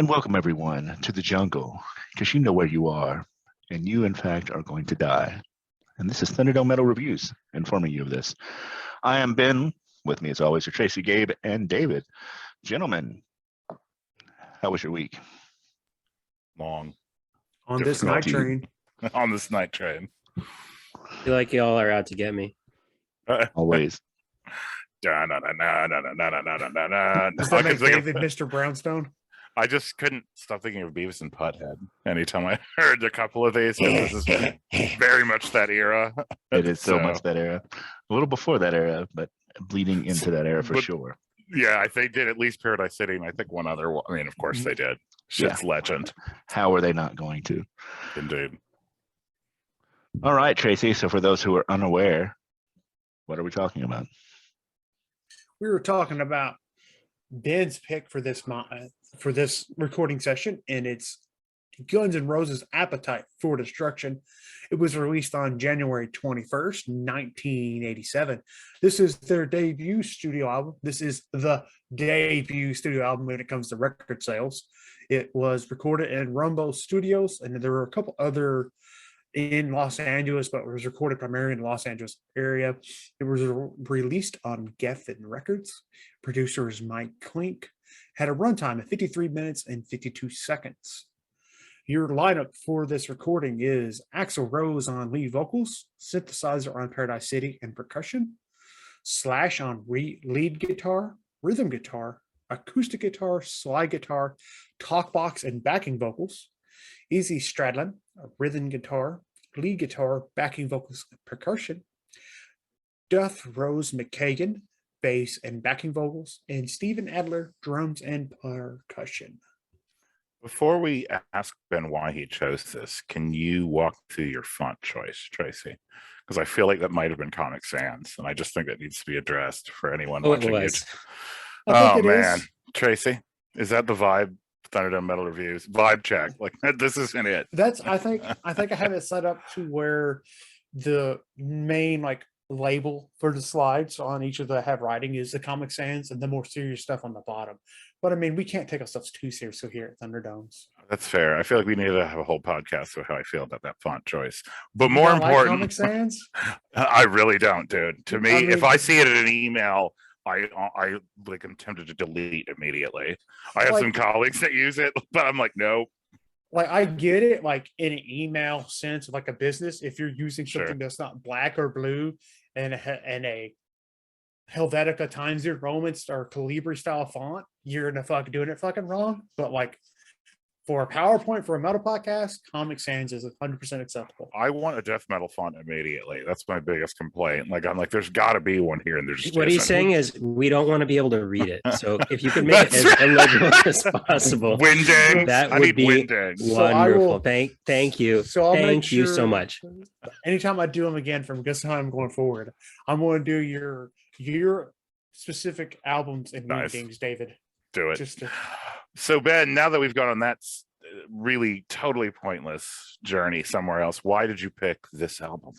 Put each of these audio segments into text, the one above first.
And welcome everyone to the jungle, because you know where you are, and you in fact are going to die. And this is Thunderdome Metal Reviews, informing you of this. I am Ben, with me as always are Tracy, Gabe, and David. Gentlemen, how was your week? Long. On this night train. On this night train. I feel like y'all are out to get me. Always. Does that make David Mr. Brownstone? I just couldn't stop thinking of Beavis and Butthead anytime I heard a couple of these. This is very much that era. It is so much that era. A little before that era, but bleeding into that era for sure. Yeah, I think they did at least Paradise City, and I think one other one. I mean, of course they did. Shit's legend. How are they not going to? Indeed. All right, Tracy. So for those who are unaware, what are we talking about? We were talking about Ben's pick for this recording session, and it's Guns N' Roses' Appetite for Destruction. It was released on January 21st, 1987. This is their debut studio album. This is the debut studio album when it comes to record sales. It was recorded in Rumbo Studios, and there were a couple other in Los Angeles, but it was recorded primarily in the Los Angeles area. It was released on Geffen Records. Producer is Mike Klink. Had a runtime of 53 minutes and 52 seconds. Your lineup for this recording is Axl Rose on lead vocals, synthesizer on Paradise City and percussion, Slash on lead guitar, rhythm guitar, acoustic guitar, slide guitar, talkbox and backing vocals, Izzy Stradlin, rhythm guitar, lead guitar, backing vocals, and percussion, Duff Rose McKagan, bass and backing vocals, and Steven Adler, drums and percussion. Before we ask Ben why he chose this, can you walk through your font choice, Tracy? Because I feel like that might have been Comic Sans, and I just think that needs to be addressed for anyone watching it. Oh man, Tracy, is that the vibe? Thunderdome Metal Reviews vibe check. Like this isn't it. That's I think I have it set up to where the main label for the slides on each of the have writing is the Comic Sans and the more serious stuff on the bottom. But I mean, we can't take ourselves too seriously here at Thunderdomes. That's fair. I feel like we need to have a whole podcast of how I feel about that font choice. But more important, Comic Sans? I really don't, dude. To me, if I see it in an email, I am tempted to delete immediately. I have some colleagues that use it, but I'm like, nope. I get it, in an email sense of a business, if you're using something that's not black or blue and a Helvetica Times New Romans or Calibri style font, you're doing it fucking wrong. But for a PowerPoint for a metal podcast, Comic Sans is 100% acceptable. I want a death metal font immediately. That's my biggest complaint. I'm like, there's got to be one here, and there's what he's saying is we don't want to be able to read it. So if you could make it as illegible as possible, that would be wonderful. Thank you. So thank you so much. Anytime I do them again from this time going forward, I'm going to do your specific albums and meetings, David. Do it. So Ben, now that we've gone on that really totally pointless journey somewhere else, why did you pick this album?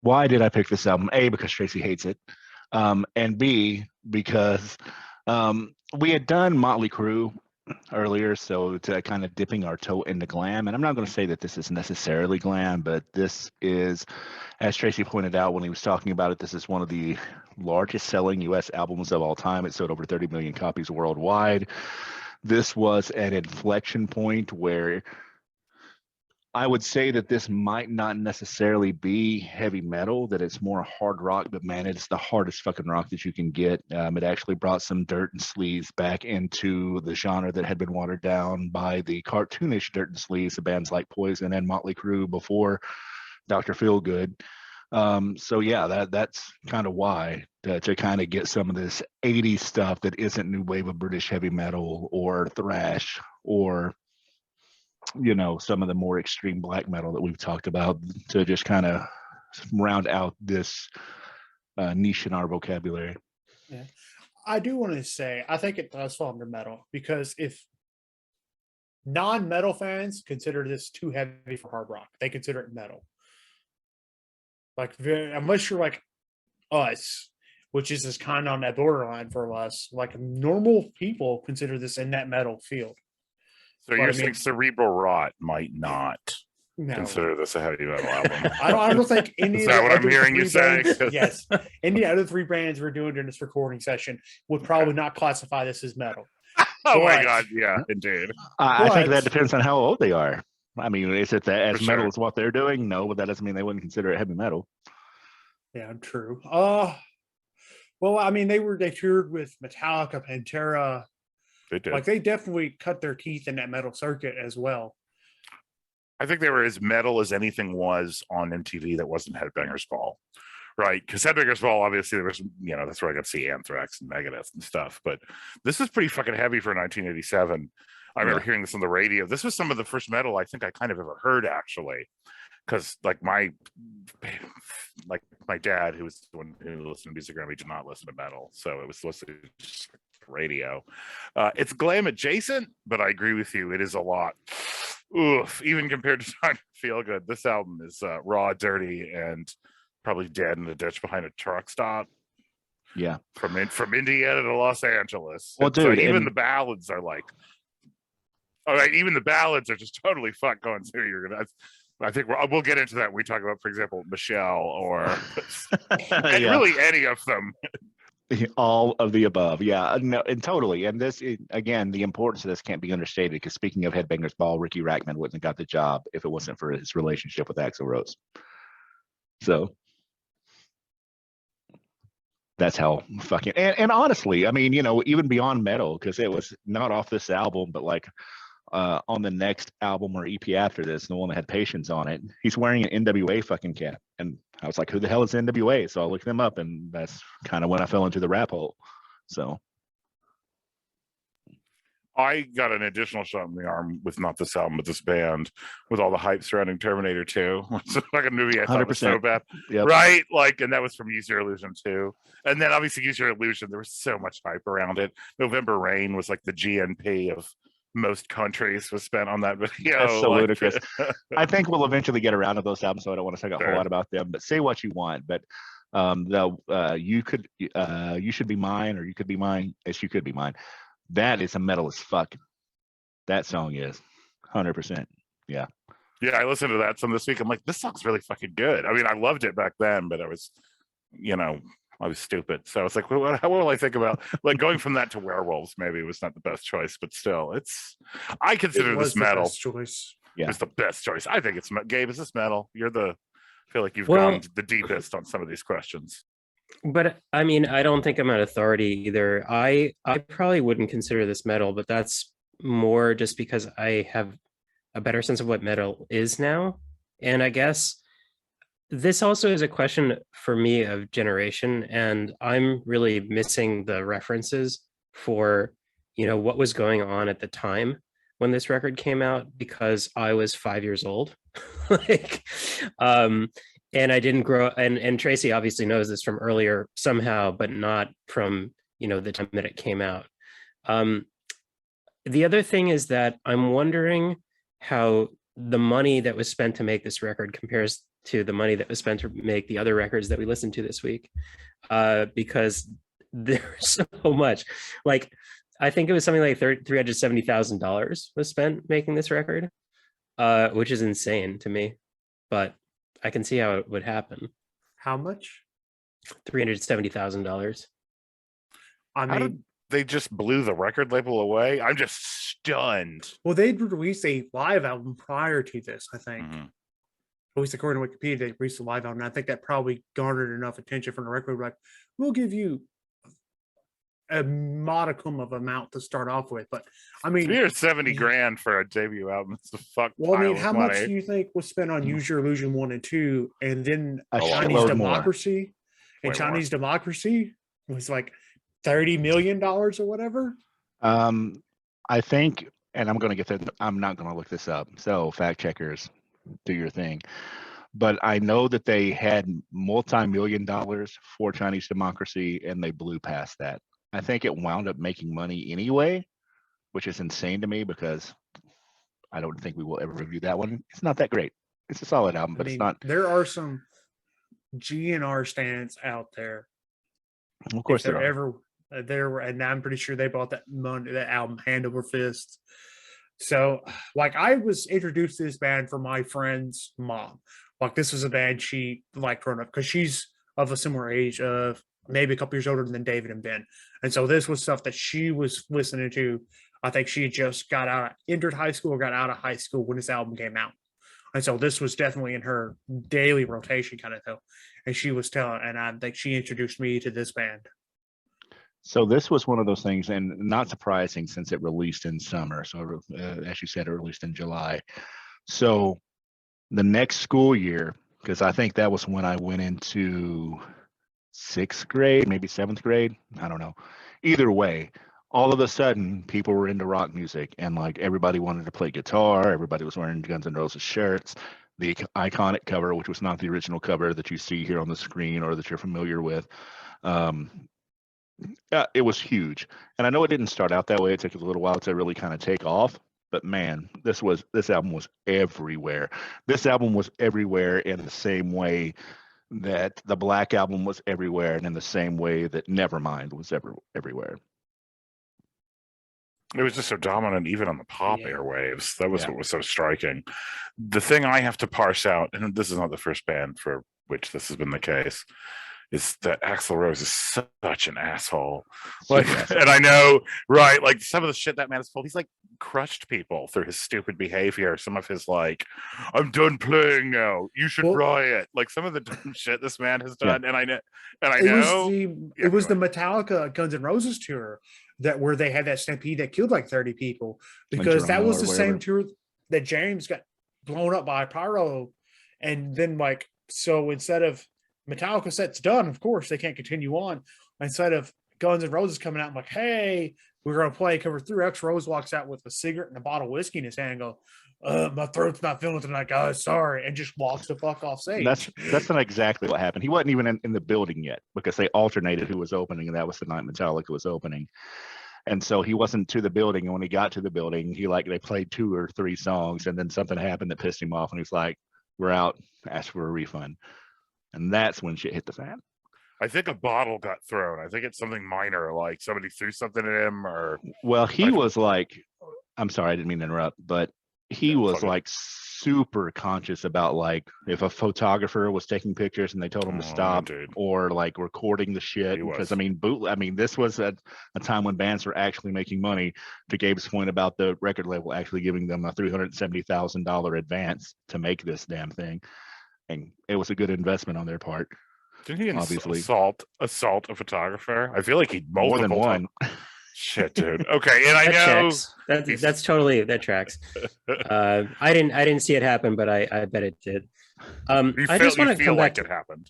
Why did I pick this album? A, because Tracy hates it, and B, because we had done Motley Crue earlier, so to kind of dipping our toe into glam. And I'm not going to say that this is necessarily glam, but this is, as Tracy pointed out when he was talking about it, this is one of the largest selling U.S. albums of all time. It sold over 30 million copies worldwide. This was an inflection point where I would say that this might not necessarily be heavy metal, that it's more hard rock, but man, it's the hardest fucking rock that you can get. It actually brought some dirt and sleaze back into the genre that had been watered down by the cartoonish dirt and sleaze of bands like Poison and Motley Crue before Dr. Feelgood. So yeah, that's kind of why to kind of get some of this 80s stuff that isn't new wave of British heavy metal or thrash or some of the more extreme black metal that we've talked about, to just kind of round out this niche in our vocabulary. Yeah, I do want to say, I think it does fall under metal, because if non-metal fans consider this too heavy for hard rock, they consider it metal. Unless you're like us, which is just kind of on that borderline for us. Like normal people consider this in that metal field. So you're saying Cerebral Rot might not consider this a heavy metal album? I don't think any is of that the what I'm hearing you say? Yes. Any other 3 bands we're doing during this recording session would probably not classify this as metal. Oh my God, yeah, indeed. I think that depends on how old they are. I mean, is it as For metal sure. as what they're doing? No, but that doesn't mean they wouldn't consider it heavy metal. Yeah, true. Well, I mean, they toured with Metallica, Pantera. They did. Like, they definitely cut their teeth in that metal circuit as well. I think they were as metal as anything was on MTV that wasn't Headbangers Ball, right? Because Headbangers Ball, obviously, there was, that's where I got to see Anthrax and Megadeth and stuff. But this is pretty fucking heavy for 1987. I remember hearing this on the radio. This was some of the first metal I think I kind of ever heard, actually. Because my dad, who was the one who listened to music around me, did not listen to metal, so it was listening to radio. It's glam adjacent, but I agree with you. It is a lot. Oof, even compared to Time to Feel Good, this album is raw, dirty, and probably dead in the ditch behind a truck stop. Yeah, from Indiana to Los Angeles. Well, dude, even the ballads are like, all right, even the ballads are just totally fuck going through. You're gonna. I think we'll get into that when we talk about, for example, Michelle or really any of them. All of the above. Yeah, no, and totally. And this, again, the importance of this can't be understated, because speaking of Headbangers Ball, Ricky Rackman wouldn't have got the job if it wasn't for his relationship with Axl Rose. So that's how fucking, and honestly, I mean, even beyond metal, because it was not off this album, but like on the next album or EP after this, the one that had Patience on it, he's wearing an NWA fucking cap. And I was like, who the hell is NWA? So I looked them up, and that's kind of when I fell into the rap hole. So I got an additional shot in the arm with not this album, but this band, with all the hype surrounding Terminator 2. It's like a movie I thought was so bad. Yep. Right? Like, and that was from Use Your Illusion 2. And then obviously Use Your Illusion, there was so much hype around it. November Rain was like the GNP of most countries was spent on that video. That's so ludicrous. I think we'll eventually get around to those albums, so I don't want to talk a whole lot about them, but say what you want. But you should be mine, or you could be mine, as you could be mine. That is a metal as fuck. That song is 100%. Yeah. Yeah, I listened to that some this week. I'm like, this song's really fucking good. I mean, I loved it back then, but I was, I was stupid. So I was like, well, how will I think about like going from that to Werewolves? Maybe it was not the best choice, but still, I consider this metal. Best choice. Yeah, it's the best choice. I think it's Gabe. Is this metal? I feel like you've gone the deepest on some of these questions. But I mean, I don't think I'm an authority either. I probably wouldn't consider this metal, but that's more just because I have a better sense of what metal is now. And I guess this also is a question for me of generation, and I'm really missing the references for, what was going on at the time when this record came out, because I was 5 years old. And I didn't grow, and Tracy obviously knows this from earlier somehow, but not from, the time that it came out. The other thing is that I'm wondering how the money that was spent to make this record compares to the money that was spent to make the other records that we listened to this week, because there's so much. Like, I think it was something like $370,000 was spent making this record, which is insane to me, but I can see how it would happen. How much? $370,000. I mean, they just blew the record label away. I'm just stunned. Well, they'd released a live album prior to this, I think. Mm-hmm. At least according to Wikipedia, they released a live album. And I think that probably garnered enough attention from the record. Like, we'll give you a modicum of amount to start off with, but I mean, $70,000 for a debut album. It's a fuck. Well, I mean, how much do you think was spent on Use Your Illusion 1 and 2, and then Chinese Democracy? And Chinese Democracy was like $30 million or whatever. I think, and I'm going to get that. I'm not going to look this up. So fact checkers, do your thing. But I know that they had multi-million dollars for Chinese Democracy, and they blew past that. I think it wound up making money anyway, which is insane to me, because I don't think we will ever review that one. It's not that great. It's a solid album, but it's not. There are some GNR stands out there Of course if they're there are. ever there, and I'm pretty sure they bought that album hand over fist. So, like, I was introduced to this band from my friend's mom. Like, this was a band she liked growing up because she's of a similar age, of maybe a couple years older than David and Ben, and so this was stuff that she was listening to. I think she had just entered high school or got out of high school when this album came out. And so this was definitely in her daily rotation kind of thing. And she was telling, and I think she introduced me to this band. So this was one of those things, and not surprising since it released in summer. So as you said, it released in July. So the next school year, because I think that was when I went into 6th grade, maybe 7th grade. I don't know. Either way, all of a sudden people were into rock music, and like everybody wanted to play guitar. Everybody was wearing Guns N' Roses shirts. The iconic cover, which was not the original cover that you see here on the screen or that you're familiar with. It was huge, and I know it didn't start out that way. It took a little while to really kind of take off, but man, this album was everywhere. This album was everywhere in the same way that the Black Album was everywhere, and in the same way that Nevermind was everywhere. It was just so dominant, even on the pop Yeah. airwaves. That was Yeah. what was so striking. The thing I have to parse out, and this is not the first band for which this has been the case, is that Axl Rose is such an asshole. Like, and I know, right? Like some of the shit that man has pulled, he's like crushed people through his stupid behavior. Some of his like, I'm done playing now. You should riot. Like some of the dumb shit this man has done, and I know, it was the Metallica Guns N' Roses tour where they had that stampede that killed like 30 people, because that was the same tour that James got blown up by pyro, and then like, so instead of Metallica set's done, of course they can't continue on. Instead of Guns N' Roses coming out and like, hey, we're gonna play cover 3, X Rose walks out with a cigarette and a bottle of whiskey in his hand and go, my throat's not feeling tonight, guys, sorry, and just walks the fuck off stage. That's not exactly what happened. He wasn't even in the building yet, because they alternated who was opening, and that was the night Metallica was opening. And so he wasn't to the building, and when he got to the building, they played 2 or 3 songs, and then something happened that pissed him off, and he's like, we're out, ask for a refund. And that's when shit hit the fan. I think a bottle got thrown. I think it's something minor, like somebody threw something at him, or well, he was like, I'm sorry, I didn't mean to interrupt, but he was like super conscious about like if a photographer was taking pictures and they told him to stop, or like recording the shit, because I mean this was a time when bands were actually making money, to Gabe's point about the record label actually giving them a $370,000 advance to make this damn thing. And it was a good investment on their part. Didn't he obviously assault a photographer? I feel like he more than one. Shit, dude. Okay, and I know that's totally, that tracks. I didn't see it happen, but I bet it did. I just want to come back. It happened.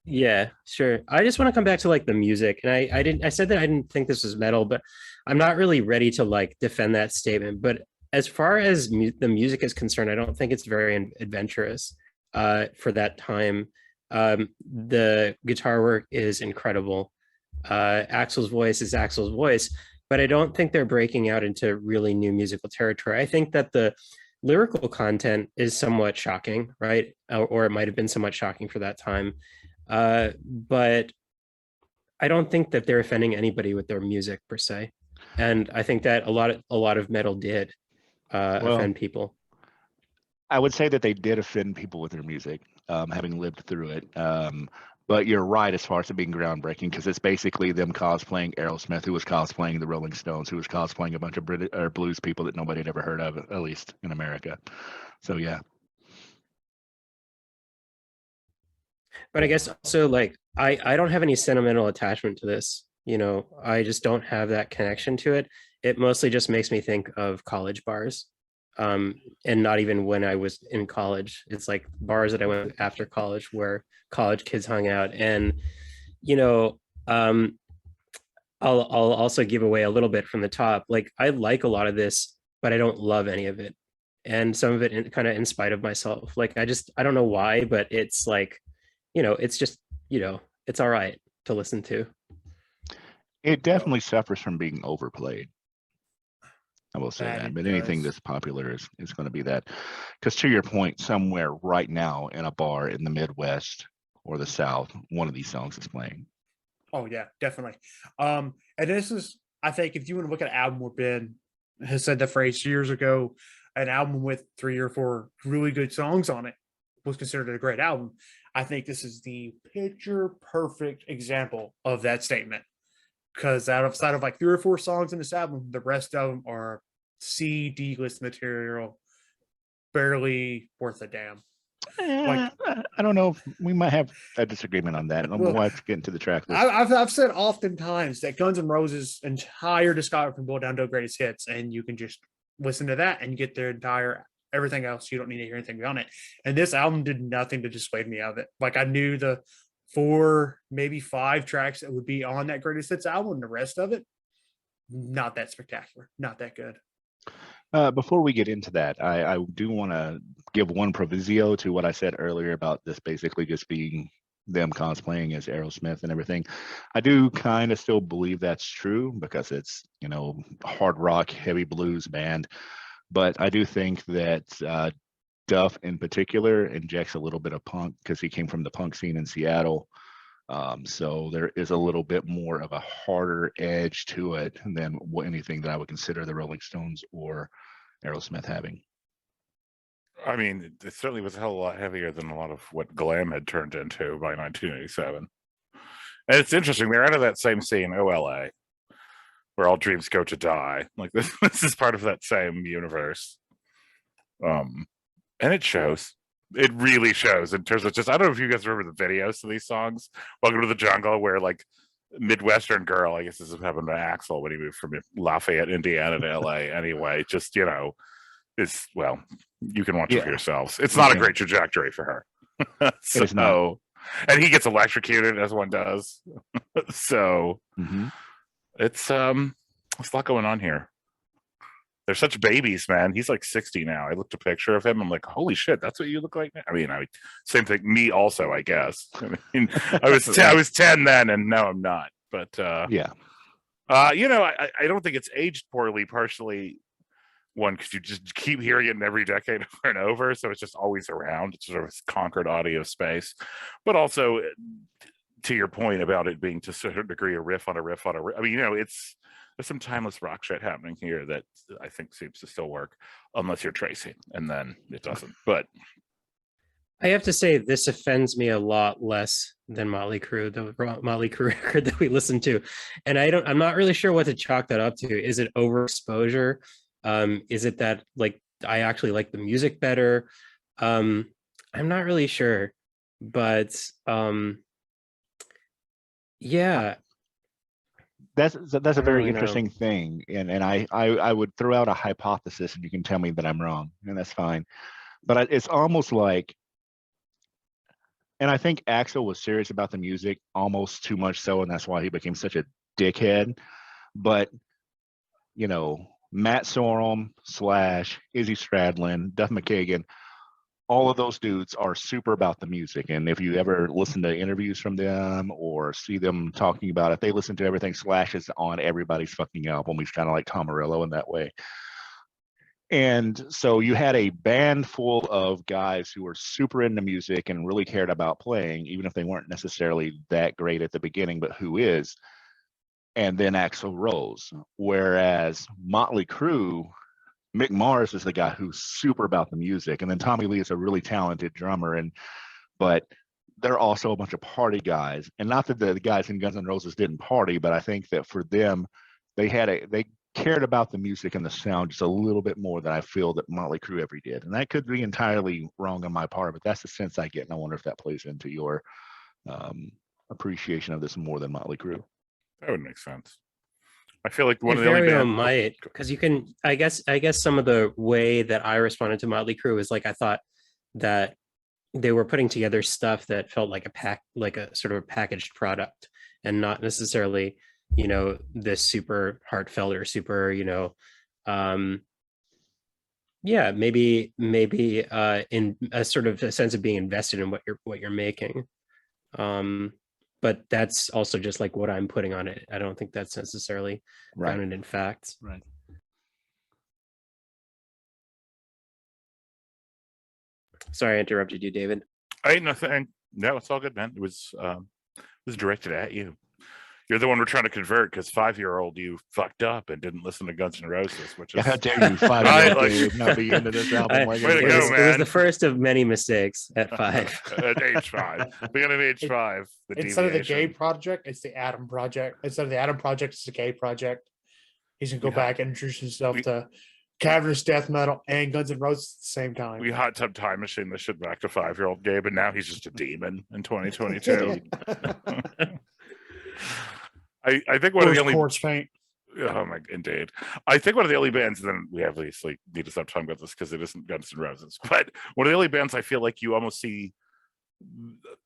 Yeah, sure. I just want to come back to like the music, and I said that I didn't think this was metal, but I'm not really ready to like defend that statement. But as far as the music is concerned, I don't think it's very adventurous for that time. The guitar work is incredible. Axl's voice is Axl's voice, but I don't think they're breaking out into really new musical territory. I think that the lyrical content is somewhat shocking, right? Or it might have been somewhat shocking for that time. But I don't think that they're offending anybody with their music per se. And I think that a lot of metal did offend people. I would say that they did offend people with their music, having lived through it. But you're right as far as it being groundbreaking, because it's basically them cosplaying Aerosmith, who was cosplaying the Rolling Stones, who was cosplaying a bunch of blues people that nobody had ever heard of, at least in America. So yeah. But I guess also like I don't have any sentimental attachment to this. You know, I just don't have that connection to it. It mostly just makes me think of college bars. And not even when I was in college. It's like bars that I went after college where college kids hung out. And, you know, I'll also give away a little bit from the top. Like I like a lot of this, but I don't love any of it. And some of it kind of in spite of myself. Like I don't know why, but it's like, you know, it's just, you know, it's all right to listen to. It definitely suffers from being overplayed. I will say that, but anything that's popular is going to be that. Because to your point, somewhere right now in a bar in the Midwest or the South, one of these songs is playing. Oh yeah, definitely. And this is, I think, if you want to look at an album where Ben has said the phrase years ago, an album with 3 or 4 really good songs on it was considered a great album. I think this is the picture perfect example of that statement. Because outside of like 3 or 4 songs in this album, the rest of them are C, D list material, barely worth a damn. Like I don't know. We might have a disagreement on that. Well, We'll have to get into the track list. I've said oftentimes that Guns N' Roses' entire discography can boil down to greatest hits, and you can just listen to that and get their entire everything else. You don't need to hear anything beyond it. And this album did nothing to dissuade me of it. Like I knew the 4, maybe 5 tracks that would be on that greatest hits album, and the rest of it, not that spectacular, not that good. Before we get into that, I do want to give one proviso to what I said earlier about this basically just being them cosplaying as Aerosmith and everything. I do kind of still believe that's true because it's, hard rock, heavy blues band. But I do think that Duff in particular injects a little bit of punk because he came from the punk scene in Seattle. So there is a little bit more of a harder edge to it than anything that I would consider the Rolling Stones or Aerosmith having. I mean, it certainly was a hell of a lot heavier than a lot of what glam had turned into by 1987. And it's interesting, they're out of that same scene, OLA, where all dreams go to die. Like this is part of that same universe. And it shows. It really shows in terms of just, I don't know if you guys remember the videos of these songs. Welcome to the Jungle, where like Midwestern girl, I guess this is happened to Axl when he moved from Lafayette, Indiana to LA anyway, just, is, well, you can watch it for yourselves. It's not a great trajectory for her. So, it's not. And he gets electrocuted as one does. So it's a lot going on here. They're such babies, man. He's like 60 now. I looked a picture of him. I'm like, holy shit, that's what you look like now. I mean, same thing. Me also, I guess. I mean, I was 10 then, and now I'm not. But yeah, I don't think it's aged poorly. Partially, one, because you just keep hearing it in every decade over and over, so it's just always around. It's sort of conquered audio space. But also, to your point about it being to a certain degree a riff on a riff on a riff. I mean, there's some timeless rock shit happening here that I think seems to still work, unless you're Tracy, and then it doesn't. But I have to say, this offends me a lot less than Motley Crue, the Motley Crue record that we listened to, and I'm not really sure what to chalk that up to. Is it overexposure? Is it that like I actually like the music better? I'm not really sure, but yeah. That's a very interesting thing, and I would throw out a hypothesis, and you can tell me that I'm wrong, and that's fine. But it's almost like, and I think Axl was serious about the music, almost too much so, and that's why he became such a dickhead. But Matt Sorum / Izzy Stradlin, Duff McKagan, all of those dudes are super about the music. And if you ever listen to interviews from them or see them talking about it, they listen to everything. Slash is on everybody's fucking album. He's kind of like Tom Morello in that way. And so you had a band full of guys who were super into music and really cared about playing, even if they weren't necessarily that great at the beginning, but who is. And then Axl Rose. Whereas Motley Crue, Mick Mars is the guy who's super about the music, and then Tommy Lee is a really talented drummer, but they're also a bunch of party guys. And not that the guys in Guns N' Roses didn't party, but I think that for them, they cared about the music and the sound just a little bit more than I feel that Motley Crue ever did. And that could be entirely wrong on my part, but that's the sense I get, and I wonder if that plays into your appreciation of this more than Motley Crue. That would make sense. I feel like one it of the only very well bands might, because you can. I guess some of the way that I responded to Motley Crue is like I thought that they were putting together stuff that felt like a sort of a packaged product, and not necessarily this super heartfelt or super maybe in a sort of a sense of being invested in what you're making. But that's also just like what I'm putting on it. I don't think that's necessarily grounded in facts. Right. Sorry, I interrupted you, David. Ain't nothing. No, it's all good, man. It was directed at you. You're the one we're trying to convert because 5-year-old you fucked up and didn't listen to Guns N' Roses, which Yeah, is how dare you, 5-year-old Right, like- Gabe, not be into this album? Like Way to it, go, was, it was the man. first of many mistakes at 5. At age 5, beginning of age 5, the Instead of the deviation. gay project, it's the Adam project. Instead of the Adam project, it's the gay project. He's gonna go We back and introduce himself we- to cavernous death metal and Guns N' Roses at the same time. We hot tub time machine this shit back to 5-year-old Gabe, and now he's just a demon in 2022. I think one of the only corpse paint. oh my indeed. I think one of the only bands, and then we obviously need to stop talking about this because it isn't Guns N' Roses, but one of the only bands I feel like you almost see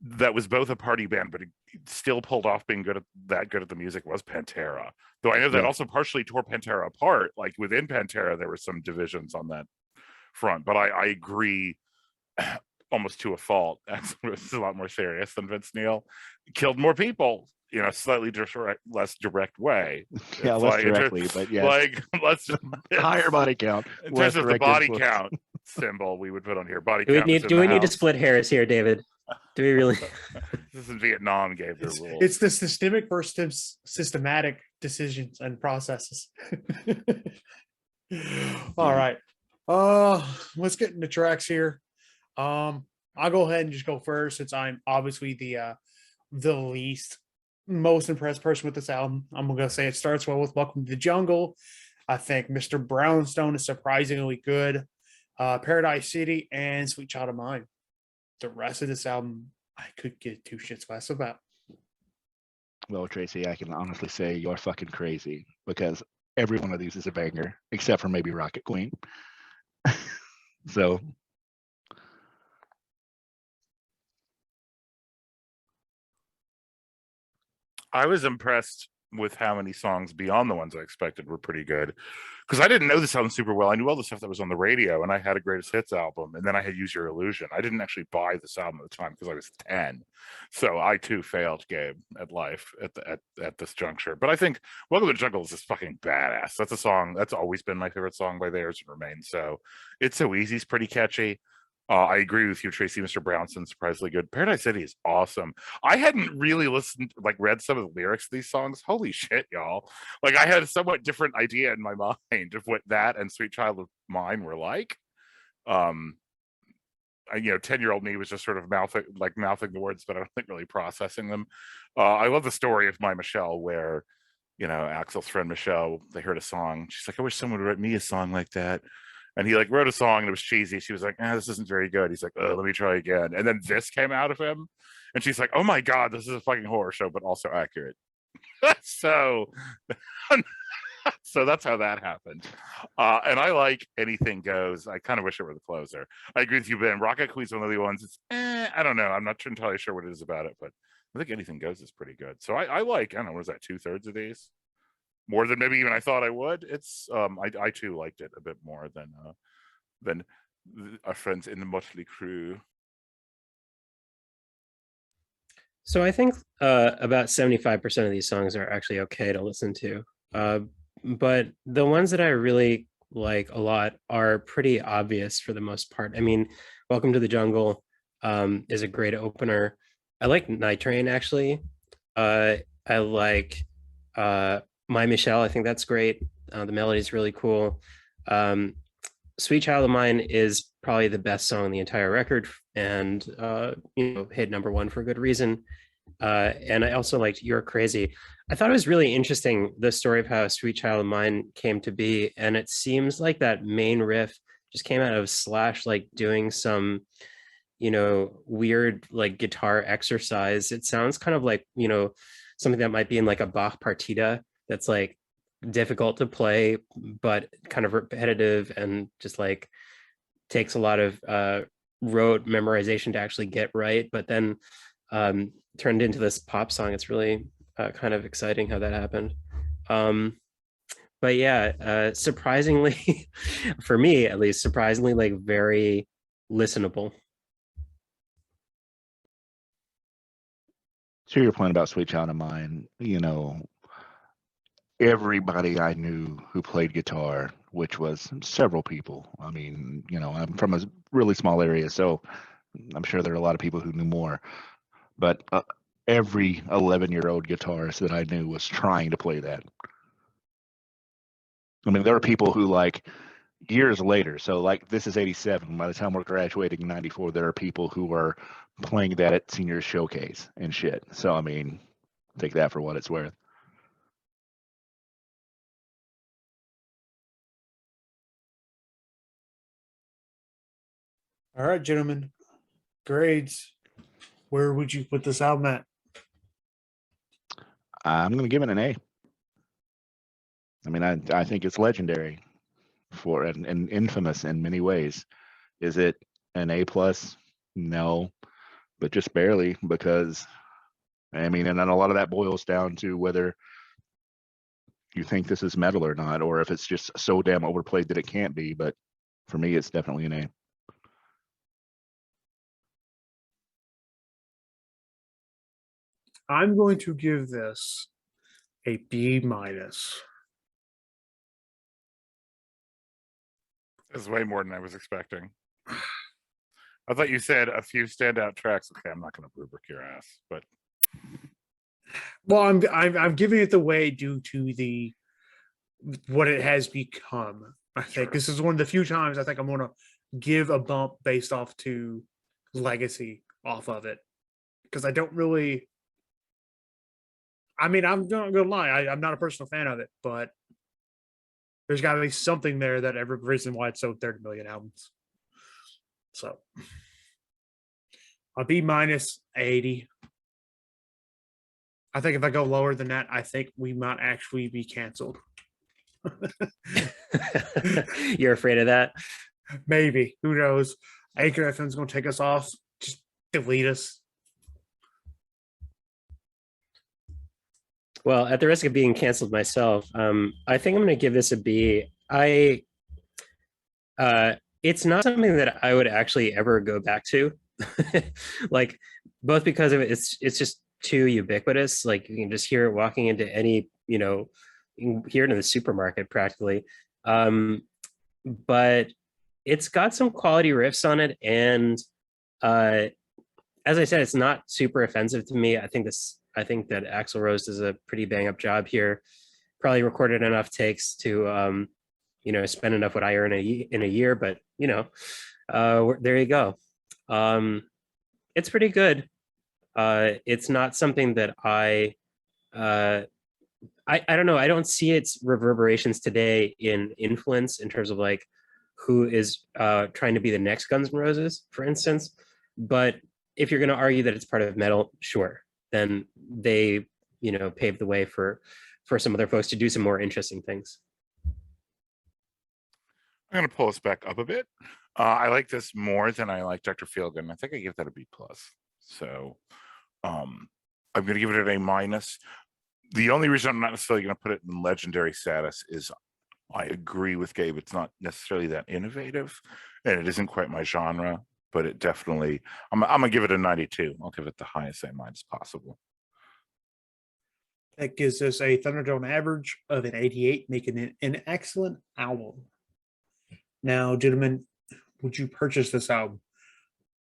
that was both a party band, but it still pulled off being good at the music was Pantera. Though I know that Yeah. also partially tore Pantera apart. Like within Pantera, there were some divisions on that front, but I agree almost to a fault. This is a lot more serious than Vince Neil. Killed more people in a slightly less direct way. Yeah, It's less like- directly, but yes, Like let's just higher body count. in less terms of the direct body influence. count symbol we would put on here. Body Do we count. is need in do the we need to house. split hairs here, David? Do we really? This is Vietnam gave the It's, rules. it's the systemic versus systematic decisions and processes. All right. Let's get into tracks here. I'll go ahead and just go first since I'm obviously the least most impressed person with this album. I'm gonna say it starts well with Welcome to the Jungle. I think Mr. Brownstone is surprisingly good. Paradise City and Sweet Child of Mine. The rest of this album, I could get two shits less about. Well, Tracy, I can honestly say you're fucking crazy because every one of these is a banger, except for maybe Rocket Queen. So I was impressed with how many songs beyond the ones I expected were pretty good. Because I didn't know this album super well. I knew all the stuff that was on the radio, and I had a Greatest Hits album, and then I had Use Your Illusion. I didn't actually buy this album at the time because I was 10. So I too failed, Gabe, at life at this juncture. But I think Welcome to the Jungle is just fucking badass. That's a song that's always been my favorite song by theirs and remains so. It's so easy, it's pretty catchy. I agree with you, Tracy. Mr. Brownson, surprisingly good. Paradise City is awesome. I hadn't really read some of the lyrics of these songs. Holy shit, y'all. Like, I had a somewhat different idea in my mind of what that and Sweet Child of Mine were like. 10-year-old me was just sort of mouthing the words, but I don't think really processing them. I love the story of My Michelle, where, Axel's friend Michelle, they heard a song. She's like, I wish someone would write me a song like that. And he wrote a song and it was cheesy. She was like, this isn't very good. He's like, let me try again. And then this came out of him. And she's like, oh my God, this is a fucking horror show, but also accurate. so that's how that happened. And I like Anything Goes. I kind of wish it were the closer. I agree with you, Ben. Rocket Queen's one of the ones. It's I don't know. I'm not entirely sure what it is about it, but I think Anything Goes is pretty good. So I like, I don't know, what is that, 2/3 of these? More than maybe even I thought I would. It's I too liked it a bit more than our friends in the Motley Crue. So I think about 75% of these songs are actually okay to listen to. But the ones that I really like a lot are pretty obvious for the most part. I mean, Welcome to the Jungle is a great opener. I like Night Train, actually. I like My Michelle. I think that's great. The melody is really cool. Sweet Child of Mine is probably the best song on the entire record, and hit #1 for good reason. And I also liked You're Crazy. I thought it was really interesting, the story of how Sweet Child of Mine came to be, and it seems like that main riff just came out of Slash like doing some weird like guitar exercise. It sounds kind of like something that might be in like a Bach partita that's like difficult to play but kind of repetitive and just like takes a lot of rote memorization to actually get right, but then turned into this pop song. It's really kind of exciting how that happened. But yeah, surprisingly for me at least, surprisingly like very listenable. to your point about Sweet Child of Mine, everybody I knew who played guitar, which was several people. I mean, I'm from a really small area, so I'm sure there are a lot of people who knew more. But every 11-year-old guitarist that I knew was trying to play that. I mean, there are people who like years later. So like this is 87. By the time we're graduating in 94, there are people who are playing that at senior showcase and shit. So I mean, take that for what it's worth. All right, gentlemen. Grades. Where would you put this album at? I'm going to give it an A. I mean, I think it's legendary for and infamous in many ways. Is it an A plus? No, but just barely, because I mean, and then a lot of that boils down to whether you think this is metal or not, or if it's just so damn overplayed that it can't be. But for me, it's definitely an A. I'm going to give this a B minus. It's way more than I was expecting. I thought you said a few standout tracks. Okay, I'm not going to rubric your ass, but Well, I'm giving it the way due to the what it has become. I think this is one of the few times I think I'm going to give a bump based off to legacy off of it, because I don't really. I mean, I'm not gonna lie. I'm not a personal fan of it, but there's got to be something there that every reason why it's sold 30 million albums. So a B minus 80. I think if I go lower than that, I think we might actually be canceled. You're afraid of that? Maybe. Who knows? Anchor FM's going to take us off. Just delete us. Well, at the risk of being canceled myself, I think I'm going to give this a B. It's not something that I would actually ever go back to, like both because of it's just too ubiquitous. Like you can just hear it walking into any, you can hear it in the supermarket practically. But it's got some quality riffs on it, and as I said, it's not super offensive to me. I think that Axl Rose does a pretty bang up job here. Probably recorded enough takes to spend enough what I earn in a year, but there you go. It's pretty good. It's not something that I don't know. I don't see its reverberations today in influence in terms of like who is trying to be the next Guns N' Roses, for instance. But if you're going to argue that it's part of metal, sure, then they paved the way for some other folks to do some more interesting things. I'm going to pull us back up a bit. I like this more than I like Dr. Feelgood. I think I give that a B plus. So I'm going to give it an A minus. The only reason I'm not necessarily going to put it in legendary status is I agree with Gabe. It's not necessarily that innovative, and it isn't quite my genre. But it definitely, I'm gonna give it a 92. I'll give it the highest A minus possible. That gives us a Thunderdome average of an 88, making it an excellent album. Now, gentlemen, would you purchase this album?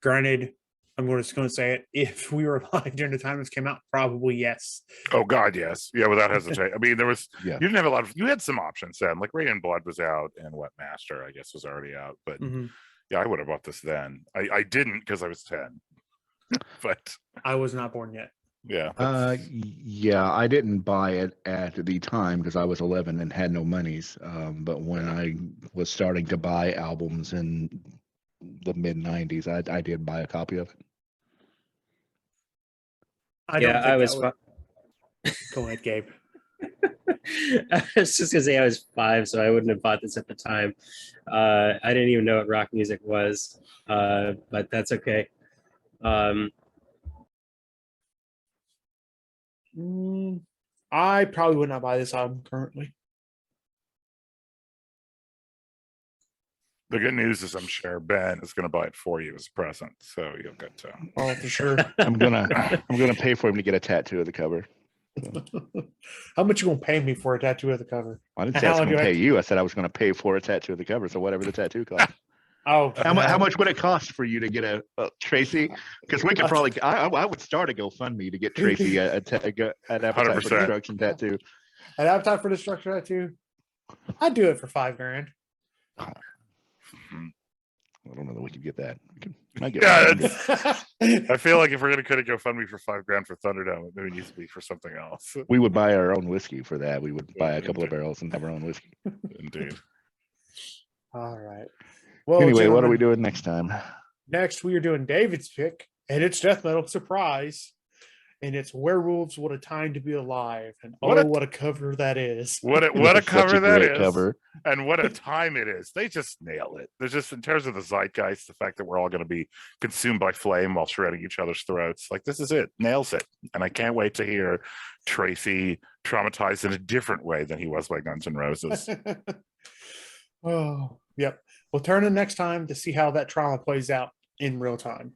Granted, I'm just going to say it. If we were alive during the time this came out, probably yes. Oh God, yes, yeah, without hesitation. I mean, there was Yeah. You didn't have a lot of. You had some options then, like Rain and Blood was out, and Wet Master, I guess, was already out. But yeah, I would have bought this then. I didn't because I was 10, but I was not born yet. yeah. Yeah, I didn't buy it at the time because I was 11 and had no monies. But when I was starting to buy albums in the mid 90s, I did buy a copy of it. I was. Go ahead, Gabe. I was just gonna say I was 5, so I wouldn't have bought this at the time. I didn't even know what rock music was, but that's okay. I probably would not buy this album currently. The good news is I'm sure Ben is going to buy it for you as a present, so you'll get to. Oh, for sure. I'm gonna pay for him to get a tattoo of the cover. How much you gonna pay me for a tattoo of the cover? I didn't say I was going to pay you. I said I was going to pay for a tattoo of the cover. So whatever the tattoo costs. Oh, How much would it cost for you to get a Tracy? Because we could probably. I would start a GoFundMe to get Tracy an appetite for 100%. destruction tattoo. An appetite for destruction tattoo? I'd do it for $5,000. I don't know that we could get that. Might get Yeah, 100. I feel like if we're gonna cut a GoFundMe for $5,000 for Thunderdome, it maybe needs to be for something else. We would buy our own whiskey for that. We would buy a couple of barrels and have our own whiskey. Indeed. All right. Well, Anyway, what are we gentlemen, doing next time? next we are doing David's pick, and it's death metal surprise, and it's Werewolves. What a time to be alive, and what a cover that is. What a Such cover that great is, cover. and what a time it is. They just nail it. There's just, in terms of the zeitgeist, the fact that we're all going to be consumed by flame while shredding each other's throats. Like, this is it. Nails it. And I can't wait to hear Tracy traumatized in a different way than he was by Guns N' Roses. Oh, yep. We'll turn in next time to see how that trauma plays out in real time.